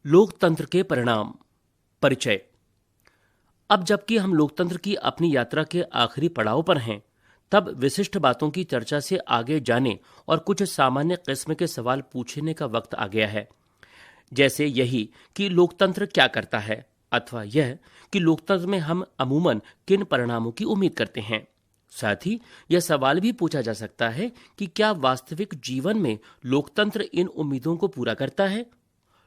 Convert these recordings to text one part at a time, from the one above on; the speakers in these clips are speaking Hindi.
लोकतंत्र के परिणाम। परिचय। अब जबकि हम लोकतंत्र की अपनी यात्रा के आखिरी पड़ाव पर हैं, तब विशिष्ट बातों की चर्चा से आगे जाने और कुछ सामान्य किस्म के सवाल पूछने का वक्त आ गया है। जैसे यही कि लोकतंत्र क्या करता है, अथवा यह कि लोकतंत्र में हम अमूमन किन परिणामों की उम्मीद करते हैं। साथ ही यह सवाल भी पूछा जा सकता है कि क्या वास्तविक जीवन में लोकतंत्र इन उम्मीदों को पूरा करता है।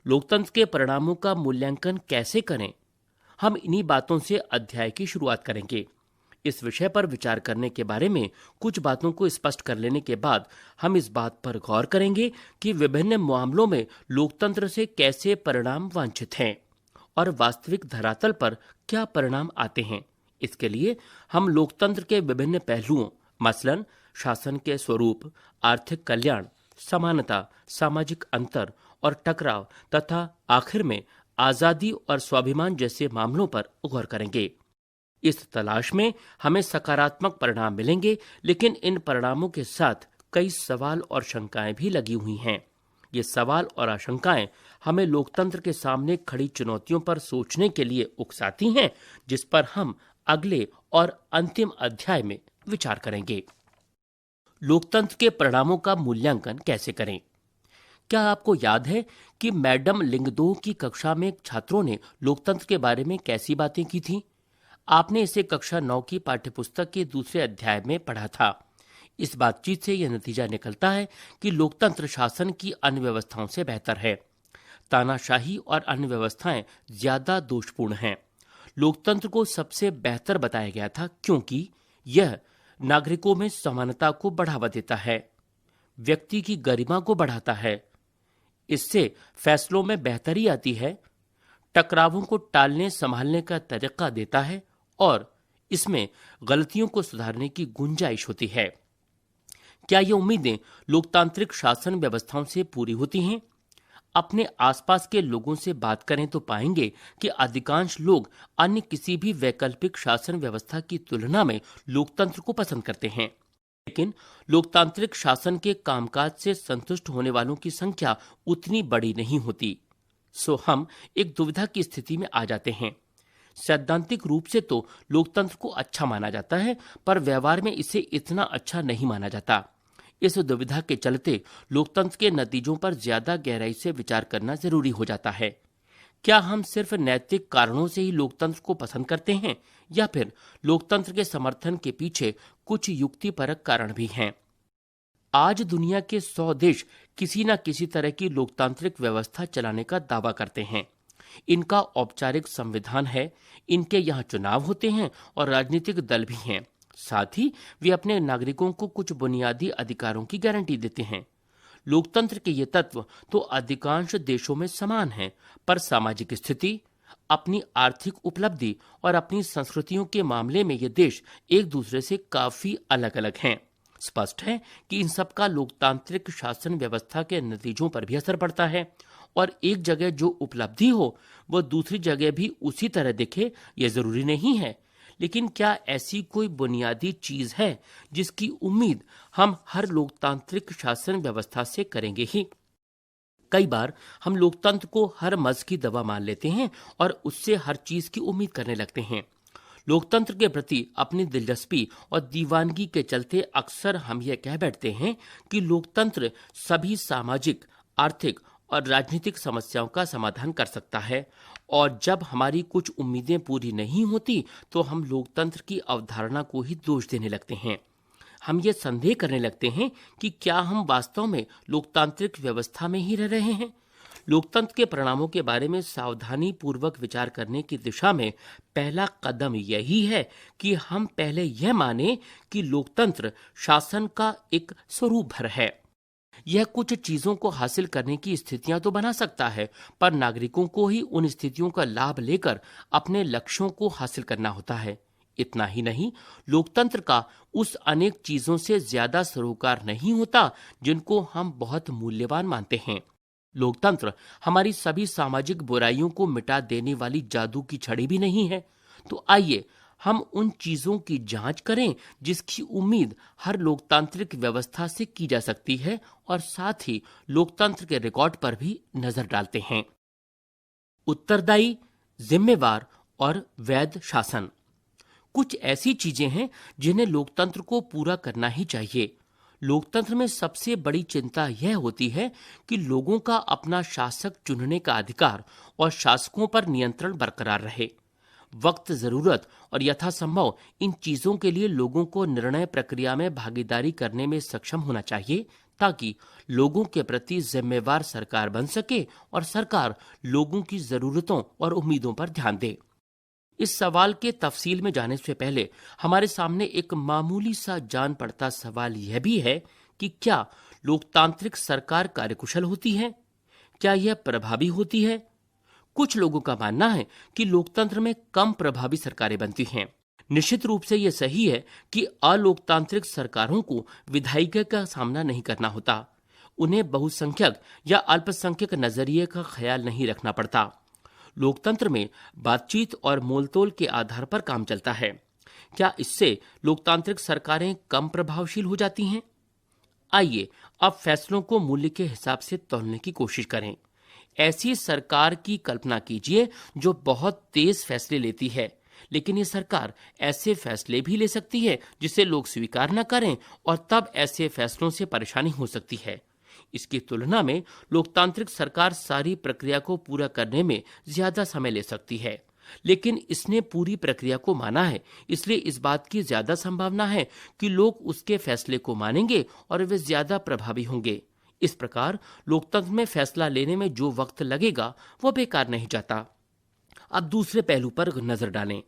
लोकतंत्र के परिणामों का मूल्यांकन कैसे करें, हम इन्हीं बातों से अध्याय की शुरुआत करेंगे। इस विषय पर विचार करने के बारे में कुछ बातों को स्पष्ट कर लेने के बाद हम इस बात पर गौर करेंगे कि विभिन्न मामलों में लोकतंत्र से कैसे परिणाम वांछित हैं और वास्तविक धरातल पर क्या परिणाम आते हैं। इसके लिए हम लोकतंत्र के विभिन्न पहलुओं, मसलन शासन के स्वरूप, आर्थिक कल्याण, समानता, सामाजिक अंतर और टकराव तथा आखिर में आजादी और स्वाभिमान जैसे मामलों पर गौर करेंगे। इस तलाश में हमें सकारात्मक परिणाम मिलेंगे, लेकिन इन परिणामों के साथ कई सवाल और शंकाएं भी लगी हुई हैं। ये सवाल और आशंकाएं हमें लोकतंत्र के सामने खड़ी चुनौतियों पर सोचने के लिए उकसाती हैं, जिस पर हम अगले और अंतिम अध्याय में विचार करेंगे। लोकतंत्र के परिणामों का मूल्यांकन कैसे करें? क्या आपको याद है कि मैडम लिंगदोह की कक्षा में छात्रों ने लोकतंत्र के बारे में कैसी बातें की थीं? आपने इसे कक्षा 9 की पाठ्यपुस्तक के दूसरे अध्याय में पढ़ा था। इस बातचीत से यह नतीजा निकलता है कि लोकतंत्र शासन की अन्य व्यवस्थाओं से बेहतर है। तानाशाही और अन्य व्यवस्थाएं ज्यादा दोषपूर्ण हैं। लोकतंत्र को सबसे बेहतर बताया गया था क्योंकि यह नागरिकों में समानता को बढ़ावा देता है, व्यक्ति की गरिमा को बढ़ाता है, इससे फैसलों में बेहतरी आती है, टकरावों को टालने संभालने का तरीका देता है और इसमें गलतियों को सुधारने की गुंजाइश होती है। क्या ये उम्मीदें लोकतांत्रिक शासन व्यवस्थाओं से पूरी होती हैं? अपने आसपास के लोगों से बात करें तो पाएंगे कि अधिकांश लोग अन्य किसी भी वैकल्पिक शासन व्यवस्था की तुलना में लोकतंत्र को पसंद करते हैं। लेकिन लोकतांत्रिक शासन के कामकाज से संतुष्ट होने वालों की संख्या उतनी बड़ी नहीं होती। सो हम एक दुविधा की स्थिति में आ जाते हैं। सैद्धांतिक रूप से तो लोकतंत्र को अच्छा माना जाता है, पर व्यवहार में इसे इतना अच्छा नहीं माना जाता। इस दुविधा के चलते लोकतंत्र के नतीजों पर ज्यादा गहराई से विचार करना जरूरी हो जाता है। क्या हम सिर्फ नैतिक कारणों से ही लोकतंत्र को पसंद करते हैं, या फिर लोकतंत्र के समर्थन के पीछे कुछ युक्तिपरक कारण भी हैं? आज दुनिया के 100 देश किसी न किसी तरह की लोकतांत्रिक व्यवस्था चलाने का दावा करते हैं। इनका औपचारिक संविधान है, इनके यहाँ चुनाव होते हैं और राजनीतिक दल भी हैं। साथ ही वे अपने नागरिकों को कुछ बुनियादी अधिकारों की गारंटी देते हैं। लोकतंत्र के ये तत्व तो अधिकांश देशों में समान हैं, पर सामाजिक स्थिति, अपनी आर्थिक उपलब्धि और अपनी संस्कृतियों के मामले में ये देश एक दूसरे से काफी अलग अलग हैं। स्पष्ट है कि इन सब का लोकतांत्रिक शासन व्यवस्था के नतीजों पर भी असर पड़ता है, और एक जगह जो उपलब्धि हो वह दूसरी जगह भी उसी तरह दिखे, यह जरूरी नहीं है। लेकिन क्या ऐसी कोई बुनियादी चीज है जिसकी उम्मीद हम हर लोकतांत्रिक शासन व्यवस्था से करेंगे ही? कई बार हम लोकतंत्र को हर मर्ज की दवा मान लेते हैं और उससे हर चीज की उम्मीद करने लगते हैं। लोकतंत्र के प्रति अपनी दिलचस्पी और दीवानगी के चलते अक्सर हम यह कह बैठते हैं कि लोकतंत्र सभी सामाजिक, आर्थिक और राजनीतिक समस्याओं का समाधान कर सकता है, और जब हमारी कुछ उम्मीदें पूरी नहीं होती तो हम लोकतंत्र की अवधारणा को ही दोष देने लगते हैं। हम ये संदेह करने लगते हैं कि क्या हम वास्तव में लोकतांत्रिक व्यवस्था में ही रह रहे हैं। लोकतंत्र के परिणामों के बारे में सावधानी पूर्वक विचार करने की दिशा में पहला कदम यही है कि हम पहले यह माने कि लोकतंत्र शासन का एक स्वरूप भर है। यह कुछ चीजों को हासिल करने की स्थितियां तो बना सकता है, पर नागरिकों को ही उन स्थितियों का लाभ लेकर अपने लक्ष्यों को हासिल करना होता है। इतना ही नहीं, लोकतंत्र का उस अनेक चीजों से ज्यादा सरोकार नहीं होता जिनको हम बहुत मूल्यवान मानते हैं। लोकतंत्र हमारी सभी सामाजिक बुराइयों को मिटा देने वाली जादू की छड़ी भी नहीं है। तो आइए हम उन चीजों की जांच करें जिसकी उम्मीद हर लोकतांत्रिक व्यवस्था से की जा सकती है, और साथ ही लोकतंत्र के रिकॉर्ड पर भी नजर डालते हैं। उत्तरदायी, जिम्मेवार और वैध शासन। कुछ ऐसी चीजें हैं जिन्हें लोकतंत्र को पूरा करना ही चाहिए। लोकतंत्र में सबसे बड़ी चिंता यह होती है कि लोगों का अपना शासक चुनने का अधिकार और शासकों पर नियंत्रण बरकरार रहे। वक्त, जरूरत और यथासंभव इन चीजों के लिए लोगों को निर्णय प्रक्रिया में भागीदारी करने में सक्षम होना चाहिए, ताकि लोगों के प्रति जिम्मेवार सरकार बन सके और सरकार लोगों की जरूरतों और उम्मीदों पर ध्यान दे। इस सवाल के तफसील में जाने से पहले हमारे सामने एक मामूली सा जान पड़ता सवाल यह भी है कि क्या लोकतांत्रिक सरकार कार्यकुशल होती है? क्या यह प्रभावी होती है? कुछ लोगों का मानना है कि लोकतंत्र में कम प्रभावी सरकारें बनती हैं। निश्चित रूप से यह सही है कि अलोकतांत्रिक सरकारों को विधायिका का सामना नहीं करना होता। उन्हें बहुसंख्यक या अल्पसंख्यक नजरिए का ख्याल नहीं रखना पड़ता। लोकतंत्र में बातचीत और मोलतोल के आधार पर काम चलता है। क्या इससे लोकतांत्रिक सरकारें कम प्रभावशील हो जाती हैं? आइए अब फैसलों को मूल्य के हिसाब से तौलने की कोशिश करें। ऐसी सरकार की कल्पना कीजिए जो बहुत तेज फैसले लेती है, लेकिन ये सरकार ऐसे फैसले भी ले सकती है जिसे लोग स्वीकार न करें और तब ऐसे फैसलों से परेशानी हो सकती है। इसकी तुलना में लोकतांत्रिक सरकार सारी प्रक्रिया को पूरा करने में ज्यादा समय ले सकती है, लेकिन इसने पूरी प्रक्रिया को माना है, इसलिए इस बात की ज्यादा संभावना है कि लोग उसके फैसले को मानेंगे और वे ज्यादा प्रभावी होंगे। इस प्रकार लोकतंत्र में फैसला लेने में जो वक्त लगेगा वो बेकार नहीं जाता। अब दूसरे पहलू पर नजर डालें।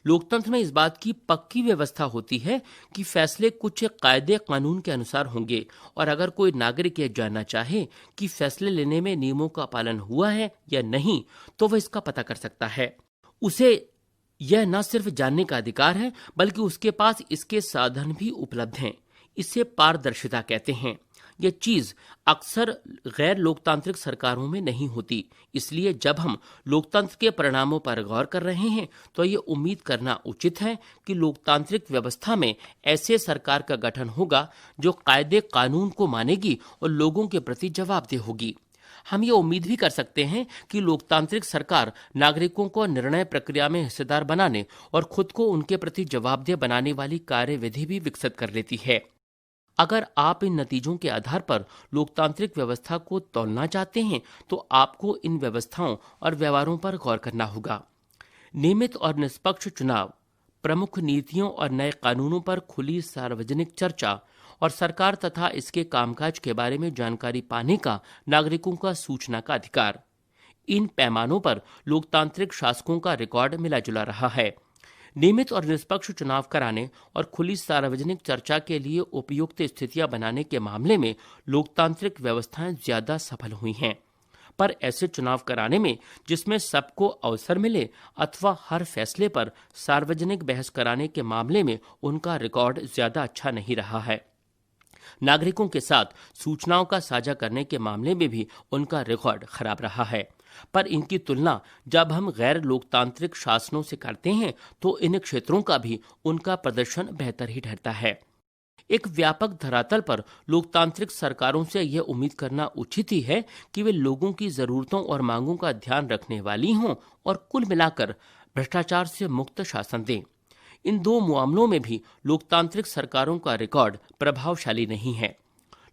लोकतंत्र में इस बात की पक्की व्यवस्था होती है कि फैसले कुछ कायदे कानून के अनुसार होंगे, और अगर कोई नागरिक यह जानना चाहे कि फैसले लेने में नियमों का पालन हुआ है या नहीं, तो वह इसका पता कर सकता है। उसे यह न सिर्फ जानने का अधिकार है, बल्कि उसके पास इसके साधन भी उपलब्ध हैं। इसे पारदर्शिता कहते हैं। यह चीज अक्सर गैर लोकतांत्रिक सरकारों में नहीं होती। इसलिए जब हम लोकतंत्र के परिणामों पर गौर कर रहे हैं तो ये उम्मीद करना उचित है कि लोकतांत्रिक व्यवस्था में ऐसे सरकार का गठन होगा जो कायदे कानून को मानेगी और लोगों के प्रति जवाबदेह होगी। हम ये उम्मीद भी कर सकते हैं कि लोकतांत्रिक सरकार नागरिकों को निर्णय प्रक्रिया में हिस्सेदार बनाने और खुद को उनके प्रति जवाबदेह बनाने वाली कार्यविधि भी विकसित कर लेती है। अगर आप इन नतीजों के आधार पर लोकतांत्रिक व्यवस्था को तौलना चाहते हैं तो आपको इन व्यवस्थाओं और व्यवहारों पर गौर करना होगा। नियमित और निष्पक्ष चुनाव, प्रमुख नीतियों और नए कानूनों पर खुली सार्वजनिक चर्चा और सरकार तथा इसके कामकाज के बारे में जानकारी पाने का नागरिकों का सूचना का अधिकार। इन पैमानों पर लोकतांत्रिक शासकों का रिकॉर्ड मिला जुला रहा है। नियमित और निष्पक्ष चुनाव कराने और खुली सार्वजनिक चर्चा के लिए उपयुक्त स्थितियां बनाने के मामले में लोकतांत्रिक व्यवस्थाएं ज्यादा सफल हुई हैं। पर ऐसे चुनाव कराने में जिसमें सबको अवसर मिले अथवा हर फैसले पर सार्वजनिक बहस कराने के मामले में उनका रिकॉर्ड ज्यादा अच्छा नहीं रहा है। नागरिकों के साथ सूचनाओं का साझा करने के मामले में भी उनका रिकॉर्ड खराब रहा है। पर इनकी तुलना जब हम गैर लोकतांत्रिक शासनों से करते हैं तो इन क्षेत्रों का भी उनका प्रदर्शन बेहतर ही ठहरता है। एक व्यापक धरातल पर लोकतांत्रिक सरकारों से यह उम्मीद करना उचित ही है कि वे लोगों की जरूरतों और मांगों का ध्यान रखने वाली हों और कुल मिलाकर भ्रष्टाचार से मुक्त शासन दें। इन दो मामलों में भी लोकतांत्रिक सरकारों का रिकॉर्ड प्रभावशाली नहीं है।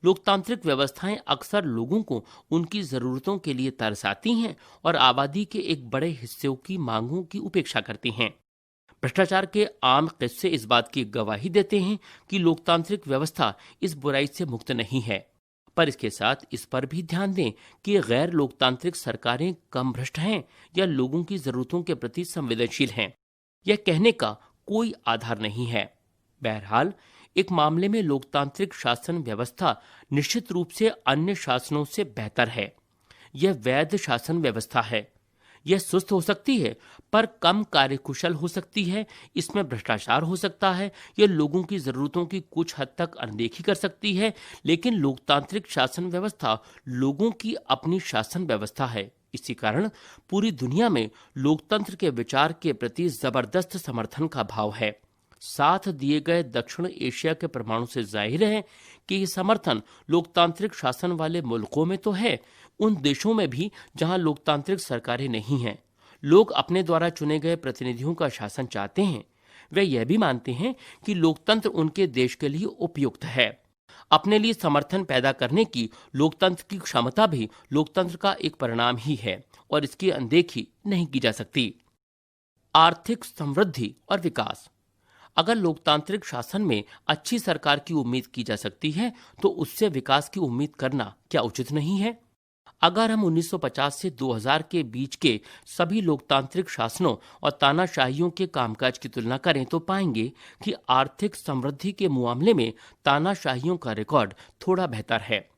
लोकतांत्रिक व्यवस्थाएं अक्सर लोगों को उनकी जरूरतों के लिए तरसाती हैं और आबादी के एक बड़े हिस्से की मांगों की उपेक्षा करती हैं। भ्रष्टाचार के आम किस्से इस बात की गवाही देते हैं कि लोकतांत्रिक व्यवस्था इस बुराई से मुक्त नहीं है। पर इसके साथ इस पर भी ध्यान दें कि गैर लोकतांत्रिक सरकारें कम भ्रष्ट हैं या लोगों की जरूरतों के प्रति संवेदनशील हैं। यह कहने का कोई आधार नहीं है। बहरहाल एक मामले में लोकतांत्रिक शासन व्यवस्था निश्चित रूप से अन्य शासनों से बेहतर है। यह वैध शासन व्यवस्था है। यह सुस्त हो सकती है पर कम कार्यकुशल हो सकती है। इसमें भ्रष्टाचार हो सकता है। यह लोगों की जरूरतों की कुछ हद तक अनदेखी कर सकती है। लेकिन लोकतांत्रिक शासन व्यवस्था लोगों की अपनी शासन व्यवस्था है। इसी कारण पूरी दुनिया में लोकतंत्र के विचार के प्रति जबरदस्त समर्थन का भाव है। साथ दिए गए दक्षिण एशिया के प्रमाणों से जाहिर है कि यह समर्थन लोकतांत्रिक शासन वाले मुल्कों में तो है, उन देशों में भी जहां लोकतांत्रिक सरकारें नहीं हैं, लोग अपने द्वारा चुने गए प्रतिनिधियों का शासन चाहते हैं। वे यह भी मानते हैं कि लोकतंत्र उनके देश के लिए उपयुक्त है। अपने लिए समर्थन पैदा करने की लोकतंत्र की क्षमता भी लोकतंत्र का एक परिणाम ही है और इसकी अनदेखी नहीं की जा सकती। आर्थिक समृद्धि और विकास। अगर लोकतांत्रिक शासन में अच्छी सरकार की उम्मीद की जा सकती है, तो उससे विकास की उम्मीद करना क्या उचित नहीं है? अगर हम 1950 से 2000 के बीच के सभी लोकतांत्रिक शासनों और तानाशाहियों के कामकाज की तुलना करें तो पाएंगे कि आर्थिक समृद्धि के मामले में तानाशाहियों का रिकॉर्ड थोड़ा बेहतर है।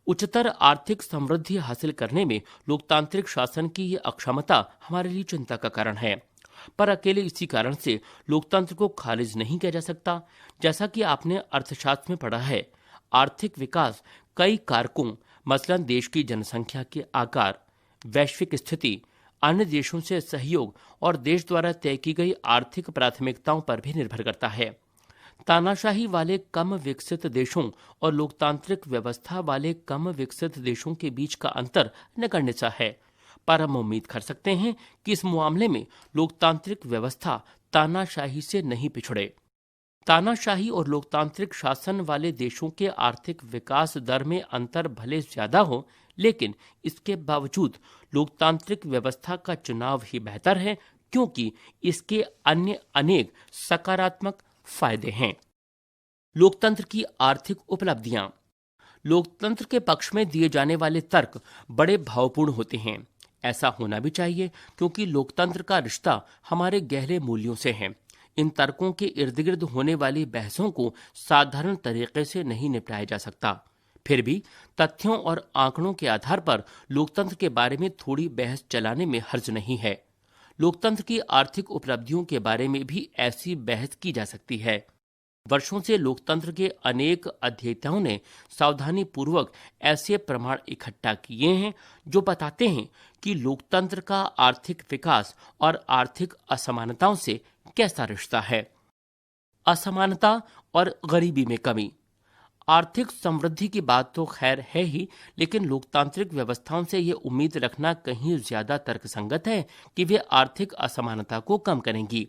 उच्चतर आर्थिक समृद्धि हासिल करने में लोकतांत्रिक शासन की ये अक्षमता हमारे लिए चिंता का कारण है। पर अकेले इसी कारण से लोकतंत्र को खारिज नहीं किया जा सकता। जैसा कि आपने अर्थशास्त्र में पढ़ा है, आर्थिक विकास कई कारकों, मसलन देश की जनसंख्या के आकार, वैश्विक स्थिति, अन्य देशों से सहयोग और देश द्वारा तय की गई आर्थिक प्राथमिकताओं पर भी निर्भर करता है। तानाशाही वाले कम विकसित देशों और लोकतांत्रिक व्यवस्था वाले कम विकसित देशों के बीच का अंतर नगण्य सा है, पर हम उम्मीद कर सकते हैं कि इस मामले में लोकतांत्रिक व्यवस्था तानाशाही से नहीं पिछड़े। तानाशाही और लोकतांत्रिक शासन वाले देशों के आर्थिक विकास दर में अंतर भले ज्यादा हो, लेकिन इसके बावजूद लोकतांत्रिक व्यवस्था का चुनाव ही बेहतर है, क्योंकि इसके अन्य अनेक सकारात्मक फायदे हैं। लोकतंत्र की आर्थिक उपलब्धियां। लोकतंत्र के पक्ष में दिए जाने वाले तर्क बड़े भावपूर्ण होते हैं। ऐसा होना भी चाहिए, क्योंकि लोकतंत्र का रिश्ता हमारे गहरे मूल्यों से है। इन तर्कों के इर्द गिर्द होने वाली बहसों को साधारण तरीके से नहीं निपटाया जा सकता। फिर भी तथ्यों और आंकड़ों के आधार पर लोकतंत्र के बारे में थोड़ी बहस चलाने में हर्ज नहीं है। लोकतंत्र की आर्थिक उपलब्धियों के बारे में भी ऐसी बहस की जा सकती है। वर्षों से लोकतंत्र के अनेक अध्येताओं ने सावधानी पूर्वक ऐसे प्रमाण इकट्ठा किए हैं जो बताते हैं कि लोकतंत्र का आर्थिक विकास और आर्थिक असमानताओं से कैसा रिश्ता है। असमानता और गरीबी में कमी। आर्थिक समृद्धि की बात तो खैर है ही, लेकिन लोकतांत्रिक व्यवस्थाओं से ये उम्मीद रखना कहीं ज्यादा तर्कसंगत है कि वे आर्थिक असमानता को कम करेंगी।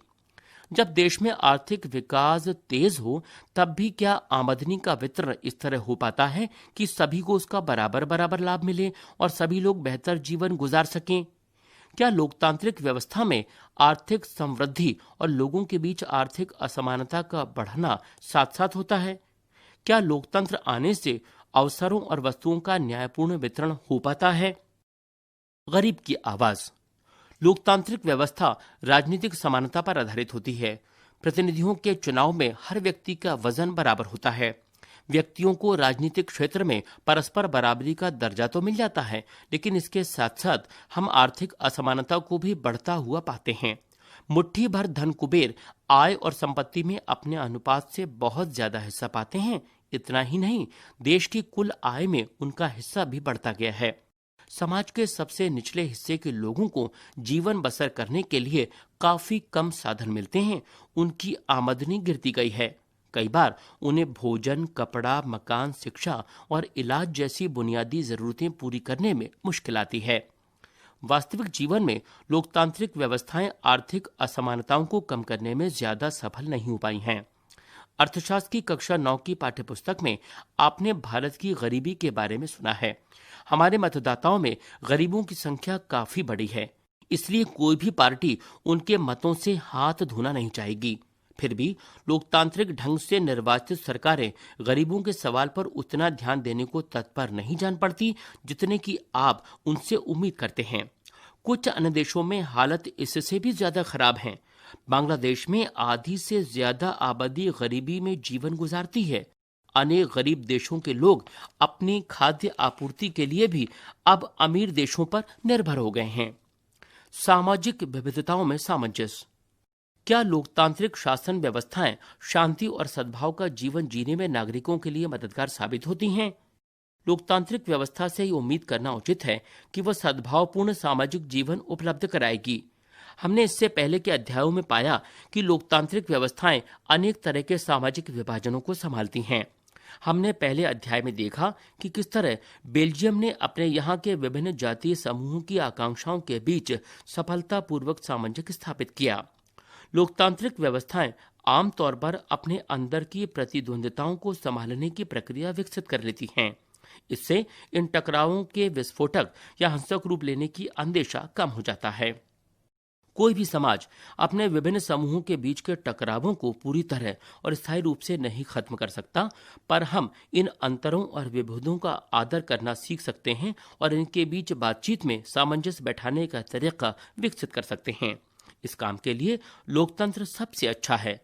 जब देश में आर्थिक विकास तेज हो, तब भी क्या आमदनी का वितरण इस तरह हो पाता है कि सभी को उसका बराबर बराबर लाभ मिले और सभी लोग बेहतर जीवन गुजार सकें? क्या लोकतांत्रिक व्यवस्था में आर्थिक समृद्धि और लोगों के बीच आर्थिक असमानता का बढ़ना साथ साथ होता है? क्या लोकतंत्र आने से अवसरों और वस्तुओं का न्यायपूर्ण वितरण हो पाता है? गरीब की आवाज। लोकतांत्रिक व्यवस्था राजनीतिक समानता पर आधारित होती है। प्रतिनिधियों के चुनाव में हर व्यक्ति का वजन बराबर होता है। व्यक्तियों को राजनीतिक क्षेत्र में परस्पर बराबरी का दर्जा तो मिल जाता है, लेकिन इसके साथ साथ हम आर्थिक असमानता को भी बढ़ता हुआ पाते हैं। मुट्ठी भर धन कुबेर आय और संपत्ति में अपने अनुपात से बहुत ज्यादा हिस्सा पाते हैं। इतना ही नहीं, देश की कुल आय में उनका हिस्सा भी बढ़ता गया है। समाज के सबसे निचले हिस्से के लोगों को जीवन बसर करने के लिए काफी कम साधन मिलते हैं। उनकी आमदनी गिरती गई है। कई बार उन्हें भोजन, कपड़ा, मकान, शिक्षा और इलाज जैसी बुनियादी जरूरतें पूरी करने में मुश्किल आती है। वास्तविक जीवन में लोकतांत्रिक व्यवस्थाएं आर्थिक असमानताओं को कम करने में ज्यादा सफल नहीं हो पाई हैं। अर्थशास्त्र की कक्षा 9 की पाठ्यपुस्तक में आपने भारत की गरीबी के बारे में सुना है। हमारे मतदाताओं में गरीबों की संख्या काफी बड़ी है, इसलिए कोई भी पार्टी उनके मतों से हाथ धोना नहीं चाहेगी। फिर भी लोकतांत्रिक ढंग से निर्वाचित सरकारें गरीबों के सवाल पर उतना ध्यान देने को तत्पर नहीं जान पड़ती जितने कि आप उनसे उम्मीद करते हैं। कुछ अन्य देशों में हालत इससे भी ज्यादा खराब है। बांग्लादेश में आधी से ज्यादा आबादी गरीबी में जीवन गुजारती है। अनेक गरीब देशों के लोग अपनी खाद्य आपूर्ति के लिए भी अब अमीर देशों पर निर्भर हो गए हैं। सामाजिक विविधताओं में सामंजस्य। क्या लोकतांत्रिक शासन व्यवस्थाएं शांति और सद्भाव का जीवन जीने में नागरिकों के लिए मददगार साबित होती हैं? लोकतांत्रिक व्यवस्था से ही उम्मीद करना उचित है कि वह सद्भावपूर्ण सामाजिक जीवन उपलब्ध कराएगी। हमने इससे पहले के अध्यायों में पाया कि लोकतांत्रिक व्यवस्थाएं अनेक तरह के सामाजिक विभाजनों को संभालती हैं। हमने पहले अध्याय में देखा कि किस तरह बेल्जियम ने अपने यहाँ के विभिन्न जातीय समूहों की आकांक्षाओं के बीच सफलतापूर्वक सामंजस्य स्थापित किया। लोकतांत्रिक व्यवस्थाएं आमतौर पर अपने अंदर की प्रतिद्वंद्विताओं को संभालने की प्रक्रिया विकसित कर लेती हैं। इससे इन टकरावों के विस्फोटक या हिंसक रूप लेने की अंदेशा कम हो जाता है। कोई भी समाज अपने विभिन्न समूहों के बीच के टकरावों को पूरी तरह और स्थायी रूप से नहीं खत्म कर सकता, पर हम इन अंतरों और विभेदों का आदर करना सीख सकते हैं और इनके बीच बातचीत में सामंजस्य बैठाने का तरीका विकसित कर सकते हैं। इस काम के लिए लोकतंत्र सबसे अच्छा है।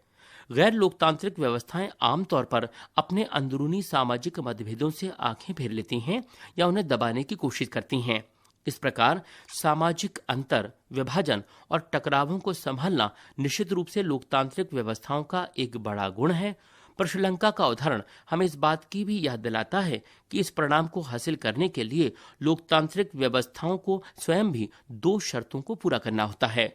गैर लोकतांत्रिक व्यवस्थाएं आमतौर पर अपने अंदरूनी सामाजिक मतभेदों से आंखें फेर लेती हैं या उन्हें दबाने की कोशिश करती हैं। इस प्रकार सामाजिक अंतर, विभाजन और टकरावों को संभालना निश्चित रूप से लोकतांत्रिक व्यवस्थाओं का एक बड़ा गुण है। पर श्रीलंका का उदाहरण हमें इस बात की भी याद दिलाता है कि इस परिणाम को हासिल करने के लिए लोकतांत्रिक व्यवस्थाओं को स्वयं भी 2 शर्तों को पूरा करना होता है।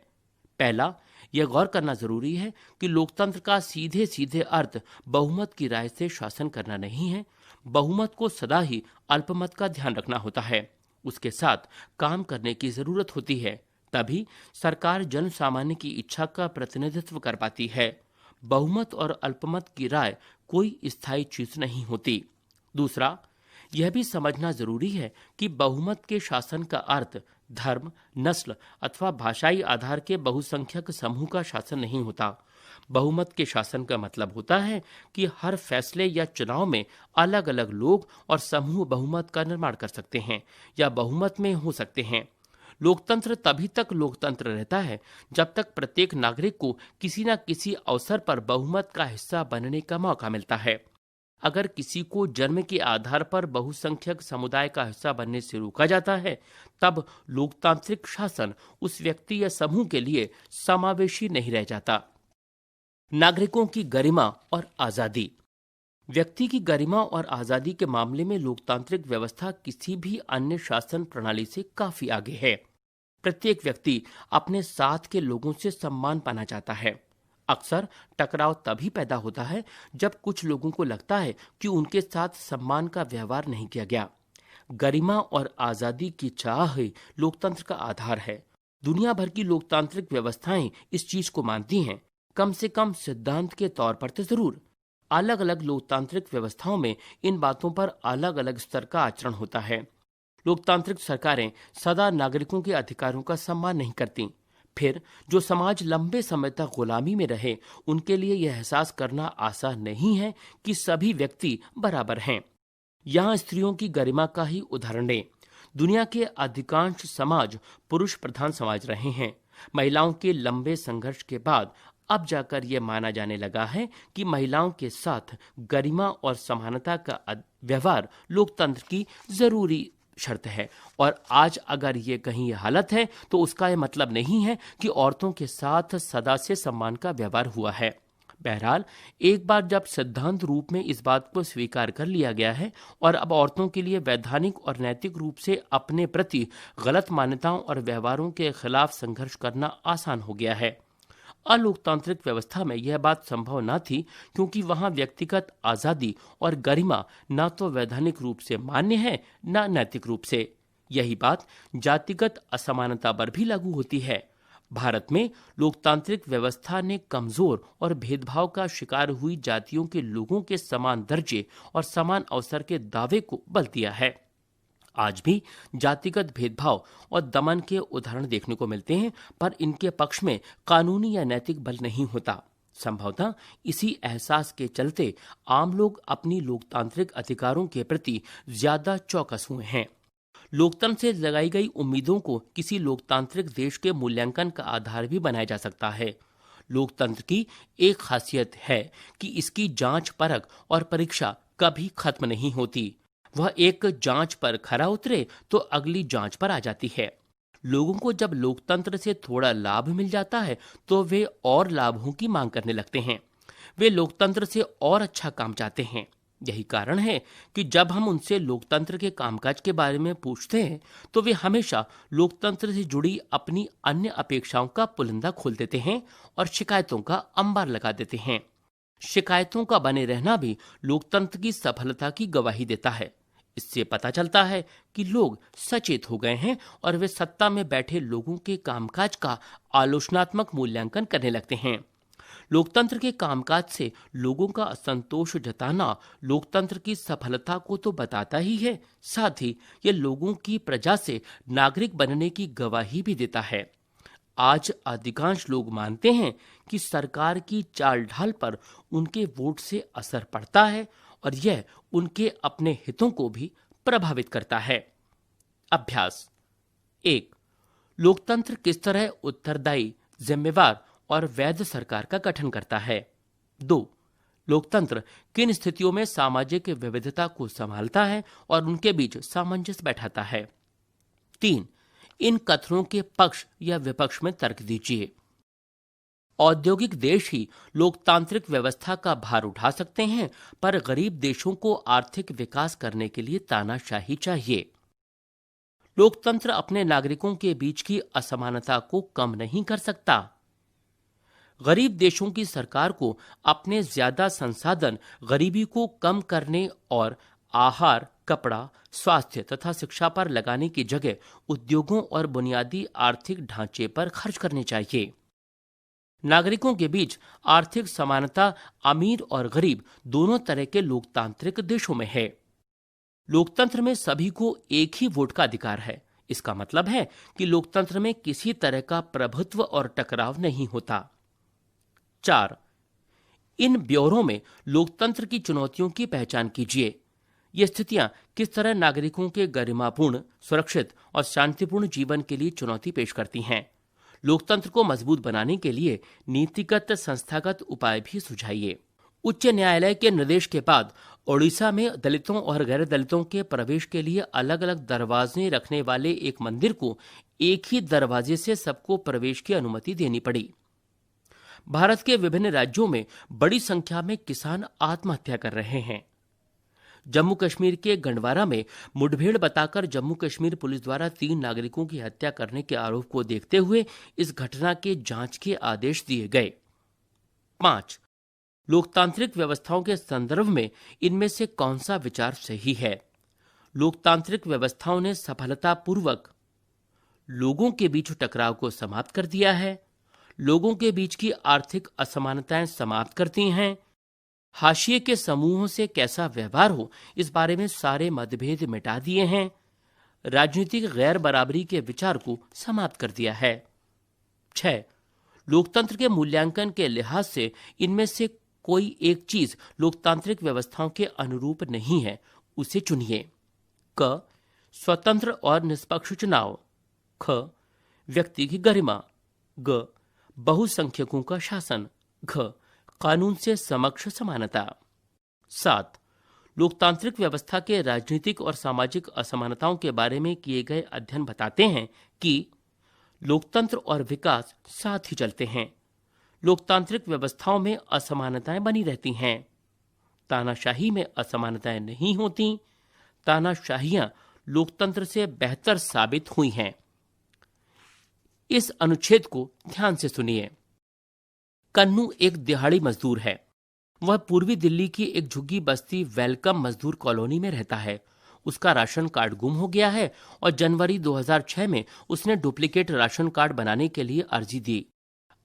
पहला, यह गौर करना जरूरी है कि लोकतंत्र का सीधे सीधे अर्थ बहुमत की राय से शासन करना नहीं है। बहुमत को सदा ही अल्पमत का ध्यान रखना होता है, उसके साथ काम करने की जरूरत होती है, तभी सरकार जन सामान्य की इच्छा का प्रतिनिधित्व कर पाती है। बहुमत और अल्पमत की राय कोई स्थायी चीज नहीं होती। दूसरा, यह भी समझना जरूरी है कि बहुमत के शासन का अर्थ धर्म, नस्ल अथवा भाषाई आधार के बहुसंख्यक समूह का शासन नहीं होता। बहुमत के शासन का मतलब होता है कि हर फैसले या चुनाव में अलग अलग लोग और समूह बहुमत का निर्माण कर सकते हैं या बहुमत में हो सकते हैं। लोकतंत्र तभी तक लोकतंत्र रहता है जब तक प्रत्येक नागरिक को किसी न किसी अवसर पर बहुमत का हिस्सा बनने का मौका मिलता है। अगर किसी को जन्म के आधार पर बहुसंख्यक समुदाय का हिस्सा बनने से रोका जाता है, तब लोकतांत्रिक शासन उस व्यक्ति या समूह के लिए समावेशी नहीं रह जाता। नागरिकों की गरिमा और आजादी। व्यक्ति की गरिमा और आजादी के मामले में लोकतांत्रिक व्यवस्था किसी भी अन्य शासन प्रणाली से काफी आगे है। प्रत्येक व्यक्ति अपने साथ के लोगों से सम्मान पाना चाहता है। अक्सर टकराव तभी पैदा होता है जब कुछ लोगों को लगता है कि उनके साथ सम्मान का व्यवहार नहीं किया गया। गरिमा और आजादी की चाह ही लोकतंत्र का आधार है। दुनिया भर की लोकतांत्रिक व्यवस्थाएं इस चीज को मानती हैं, कम से कम सिद्धांत के तौर पर तो जरूर। अलग अलग लोकतांत्रिक व्यवस्थाओं में इन बातों पर अलग अलग स्तर का आचरण होता है। लोकतांत्रिक सरकारें सदा नागरिकों के अधिकारों का सम्मान नहीं करती। फिर जो समाज लंबे समय तक गुलामी में रहे, उनके लिए यह एहसास करना आसान नहीं है कि सभी व्यक्ति बराबर हैं। यहाँ स्त्रियों की गरिमा का ही उदाहरण लें। दुनिया के अधिकांश समाज पुरुष प्रधान समाज रहे हैं। महिलाओं के लंबे संघर्ष के बाद अब जाकर यह माना जाने लगा है कि महिलाओं के साथ गरिमा और समानता का व्यवहार लोकतंत्र की जरूरी शर्त है। और आज अगर ये कहीं हालत है तो उसका यह मतलब नहीं है कि औरतों के साथ सदा से सम्मान का व्यवहार हुआ है। बहरहाल, एक बार जब सिद्धांत रूप में इस बात को स्वीकार कर लिया गया है और अब औरतों के लिए वैधानिक और नैतिक रूप से अपने प्रति गलत मान्यताओं और व्यवहारों के खिलाफ संघर्ष करना आसान हो गया है। अलोकतांत्रिक व्यवस्था में यह बात संभव न थी, क्योंकि वहां व्यक्तिगत आजादी और गरिमा न तो वैधानिक रूप से मान्य है न नैतिक रूप से। यही बात जातिगत असमानता पर भी लागू होती है। भारत में लोकतांत्रिक व्यवस्था ने कमजोर और भेदभाव का शिकार हुई जातियों के लोगों के समान दर्जे और समान अवसर के दावे को बल दिया है। आज भी जातिगत भेदभाव और दमन के उदाहरण देखने को मिलते हैं, पर इनके पक्ष में कानूनी या नैतिक बल नहीं होता। संभवतः इसी एहसास के चलते आम लोग अपनी लोकतांत्रिक अधिकारों के प्रति ज्यादा चौकस हुए हैं। लोकतंत्र से लगाई गई उम्मीदों को किसी लोकतांत्रिक देश के मूल्यांकन का आधार भी बनाया जा सकता है। लोकतंत्र की एक खासियत है कि इसकी जांच परख और परीक्षा कभी खत्म नहीं होती। वह एक जांच पर खरा उतरे तो अगली जांच पर आ जाती है। लोगों को जब लोकतंत्र से थोड़ा लाभ मिल जाता है तो वे और लाभों की मांग करने लगते हैं। वे लोकतंत्र से और अच्छा काम चाहते हैं। यही कारण है कि जब हम उनसे लोकतंत्र के कामकाज के बारे में पूछते हैं तो वे हमेशा लोकतंत्र से जुड़ी अपनी अन्य अपेक्षाओं का पुलिंदा खोल देते हैं और शिकायतों का अंबार लगा देते हैं। शिकायतों का बने रहना भी लोकतंत्र की सफलता की गवाही देता है। इससे पता चलता है कि लोग सचेत हो गए हैं और वे सत्ता में बैठे लोगों के कामकाज का आलोचनात्मक मूल्यांकन करने लगते हैं। लोकतंत्र के कामकाज से लोगों का असंतोष जताना लोकतंत्र की सफलता को तो बताता ही है, साथ ही ये लोगों की प्रजा से नागरिक बनने की गवाही भी देता है। आज अधिकांश लोग मानते हैं कि सरकार की चाल ढाल पर उनके वोट से असर पड़ता है और यह उनके अपने हितों को भी प्रभावित करता है। अभ्यास 1। लोकतंत्र किस तरह उत्तरदायी, जिम्मेवार और वैध सरकार का गठन करता है। 2। लोकतंत्र किन स्थितियों में सामाजिक विविधता को संभालता है और उनके बीच सामंजस्य बैठाता है। 3। इन कथनों के पक्ष या विपक्ष में तर्क दीजिए। औद्योगिक देश ही लोकतांत्रिक व्यवस्था का भार उठा सकते हैं, पर गरीब देशों को आर्थिक विकास करने के लिए तानाशाही चाहिए। लोकतंत्र अपने नागरिकों के बीच की असमानता को कम नहीं कर सकता। गरीब देशों की सरकार को अपने ज्यादा संसाधन गरीबी को कम करने और आहार, कपड़ा, स्वास्थ्य तथा शिक्षा पर लगाने की जगह उद्योगों और बुनियादी आर्थिक ढांचे पर खर्च करने चाहिए। नागरिकों के बीच आर्थिक समानता अमीर और गरीब दोनों तरह के लोकतांत्रिक देशों में है। लोकतंत्र में सभी को एक ही वोट का अधिकार है। इसका मतलब है कि लोकतंत्र में किसी तरह का प्रभुत्व और टकराव नहीं होता। 4। इन ब्यौरों में लोकतंत्र की चुनौतियों की पहचान कीजिए। ये स्थितियां किस तरह नागरिकों के गरिमापूर्ण, सुरक्षित और शांतिपूर्ण जीवन के लिए चुनौती पेश करती हैं। लोकतंत्र को मजबूत बनाने के लिए नीतिगत, संस्थागत उपाय भी सुझाइए। उच्च न्यायालय के निर्देश के बाद ओडिशा में दलितों और गैर दलितों के प्रवेश के लिए अलग अलग दरवाजे रखने वाले एक मंदिर को एक ही दरवाजे से सबको प्रवेश की अनुमति देनी पड़ी। भारत के विभिन्न राज्यों में बड़ी संख्या में किसान आत्महत्या कर रहे हैं। जम्मू कश्मीर के गंडवारा में मुठभेड़ बताकर जम्मू कश्मीर पुलिस द्वारा 3 नागरिकों की हत्या करने के आरोप को देखते हुए इस घटना के जांच के आदेश दिए गए। 5. लोकतांत्रिक व्यवस्थाओं के संदर्भ में इनमें से कौन सा विचार सही है। लोकतांत्रिक व्यवस्थाओं ने सफलतापूर्वक लोगों के बीच टकराव को समाप्त कर दिया है, लोगों के बीच की आर्थिक असमानताएं समाप्त करती हैं, हाशिए के समूहों से कैसा व्यवहार हो इस बारे में सारे मतभेद मिटा दिए हैं, राजनीतिक गैर बराबरी के विचार को समाप्त कर दिया है। 6. लोकतंत्र के मूल्यांकन के लिहाज से इनमें से कोई एक चीज लोकतांत्रिक व्यवस्थाओं के अनुरूप नहीं है, उसे चुनिए। क. स्वतंत्र और निष्पक्ष चुनाव। ख. व्यक्ति की गरिमा। ग. बहुसंख्यकों का शासन। घ. कानून से समक्ष समानता। 7. लोकतांत्रिक व्यवस्था के राजनीतिक और सामाजिक असमानताओं के बारे में किए गए अध्ययन बताते हैं कि लोकतंत्र और विकास साथ ही चलते हैं। लोकतांत्रिक व्यवस्थाओं में असमानताएं बनी रहती हैं, तानाशाही में असमानताएं नहीं होती। तानाशाहियां लोकतंत्र से बेहतर साबित हुई हैं। इस अनुच्छेद को ध्यान से सुनिए। कन्नू एक दिहाड़ी मजदूर है। वह पूर्वी दिल्ली की एक झुग्गी बस्ती वेलकम मजदूर कॉलोनी में रहता है। उसका राशन कार्ड गुम हो गया है और जनवरी 2006 में उसने डुप्लीकेट राशन कार्ड बनाने के लिए अर्जी दी।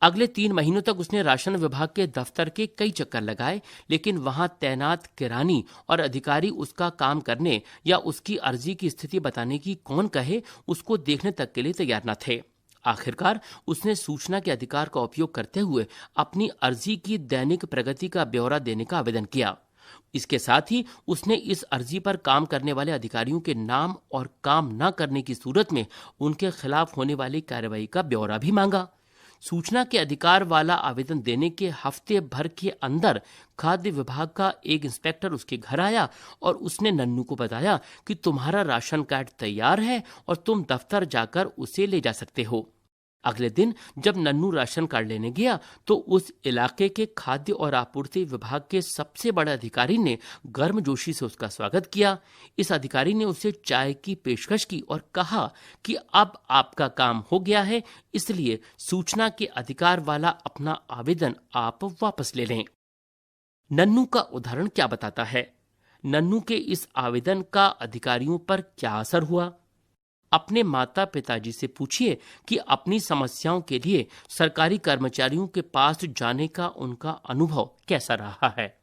अगले 3 महीनों तक उसने राशन विभाग के दफ्तर के कई चक्कर लगाए, लेकिन वहां तैनात किरानी और अधिकारी उसका काम करने या उसकी अर्जी की स्थिति बताने की कौन कहे उसको देखने तक के लिए तैयार न थे। आखिरकार उसने सूचना के अधिकार का उपयोग करते हुए अपनी अर्जी की दैनिक प्रगति का ब्यौरा देने का आवेदन किया। इसके साथ ही उसने इस अर्जी पर काम करने वाले अधिकारियों के नाम और काम न करने की सूरत में उनके खिलाफ होने वाली कार्रवाई का ब्यौरा भी मांगा। सूचना के अधिकार वाला आवेदन देने के हफ्ते भर के अंदर खाद्य विभाग का एक इंस्पेक्टर उसके घर आया और उसने नन्नू को बताया कि तुम्हारा राशन कार्ड तैयार है और तुम दफ्तर जाकर उसे ले जा सकते हो। अगले दिन जब नन्नू राशन कार्ड लेने गया तो उस इलाके के खाद्य और आपूर्ति विभाग के सबसे बड़े अधिकारी ने गर्मजोशी से उसका स्वागत किया। इस अधिकारी ने उसे चाय की पेशकश की और कहा कि अब आपका काम हो गया है, इसलिए सूचना के अधिकार वाला अपना आवेदन आप वापस ले लें। नन्नू का उदाहरण क्या बताता है? नन्नू के इस आवेदन का अधिकारियों पर क्या असर हुआ? अपने माता पिताजी से पूछिए कि अपनी समस्याओं के लिए सरकारी कर्मचारियों के पास जाने का उनका अनुभव कैसा रहा है।